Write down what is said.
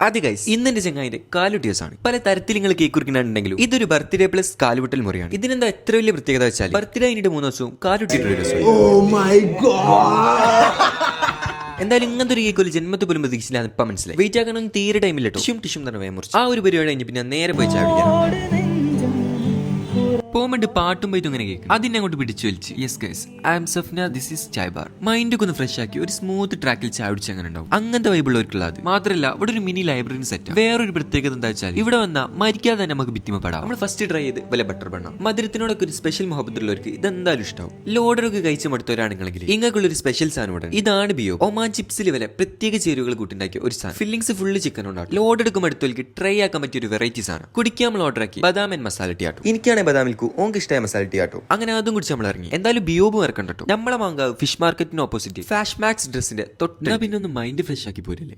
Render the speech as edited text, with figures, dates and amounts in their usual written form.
അത് ഗൈസ് ഇന്നെന്റെ ചങ്ങായിന്റെ കാലുട്ടി ദിവസമാണ്. പല തരത്തിൽ നിങ്ങൾ കേക്ക് കുറിക്കുന്നുണ്ടെങ്കിലും ഇതൊരു ബർത്ത്ഡേ പ്ലസ് കാലുവട്ടൽ മുറിയാണ്. ഇതിനെന്താ എത്ര വലിയ പ്രത്യേകത വെച്ചാൽ ബർത്ത്ഡേ കഴിഞ്ഞിട്ട് 3 ദിവസവും കാലുട്ടിയുടെ ഒരു ദിവസവും. എന്തായാലും ഇങ്ങനത്തെ ഒരു കേക്ക് ഒരു ജന്മത്തെ പോലും പ്രതീക്ഷിച്ചില്ല. ഇപ്പം മനസ്സിലായി. വെയിറ്റ് ആക്കണം തീരെ ടൈമില്ല. ടിഷ്യം തന്നെ വേഗം മുറിച്ചു. ആ ഒരു പരിപാടി കഴിഞ്ഞ് പിന്നെ നേരെ പോയി ചാടിക്കാം. പോകുമ്പോണ്ട് പാട്ടും പോയിട്ട് ഇങ്ങനെ കേൾക്കും. അതിനെ അങ്ങോട്ട് പിടിച്ചു വലിച്ച് yes guys I am Safna, this is chai bar. മൈൻഡൊക്കെ ഒന്ന് ഫ്രഷ് ആക്കി ഒരു സ്മൂത്ത് ട്രാക്കിൽ ചായ കുടിച്ച് അങ്ങനെ ഉണ്ടാവും. അങ്ങനത്തെ വൈബുള്ളവർക്കുള്ള അത് മാത്രമല്ല ഇവിടെ ഒരു മിനി ലൈബ്രറി സെറ്റ്. വേറൊരു പ്രത്യേകത എന്താ വെച്ചാൽ ഇവിടെ വന്നാൽ മരിക്കാതെ തന്നെ നമുക്ക് ഭിത്തിമപ്പെടാം. നമ്മൾ ഫസ്റ്റ് ട്രൈ ചെയ്ത് വല്ല ബട്ടർ ബണ്ണം. മധുരത്തിനോടൊക്കെ ഒരു സ്പെഷ്യൽ മുഹബത്തുള്ളവർക്ക് ഇതെന്തായാലും ഇഷ്ടമാവും. ലോഡറൊക്കെ കഴിച്ചു മടുത്തവരാണെങ്കിലും ഇങ്ങൾക്കുള്ളൊരു സ്പെഷ്യൽ സാധനം ഇവിടെ. ഇതാണ് ബിയോ ഒമാൻ ചിപ്സിൽ വരെ പ്രത്യേക ചേരുവകൾ കൂട്ടിണ്ടാക്കിയ ഒരു സാധനം. ഫില്ലിങ്സ് ഫുള്ള് ചിക്കൻ ഉണ്ടാവും. ലോഡ് എടുക്കുമ്പോൾ അടുത്തവർക്ക് ട്രൈ ആക്കാൻ പറ്റിയ ഒരു വെറൈറ്റി സാധനം. കുടിക്കാൻ നമ്മൾ ഓർഡർ ആക്കി ബദാം ആൻഡ് മസാല ടീ ആട്ടോ. എനിക്കാണെങ്കിൽ ബദാം മിൽക്ക് ഓങ്ക് ഇഷ്ടമായ മസാല ടീ ആട്ടോ. അങ്ങനെ അതും കുടിച്ച് നമ്മൾ ഇറങ്ങി. എന്തായാലും ബിയോബ് ഇറക്കണ്ടോ. നമ്മളെ മാങ്കാവ് ഫിഷ് മാർക്കറ്റിന് ഓപ്പോസിറ്റ് ഫാഷ് മാക്സ് ഡ്രസ്സിന്റെ തൊട്ട് പിന്നെ ഒന്ന് മൈൻഡ് ഫ്രഷ് ആക്കി പോരല്ലേ.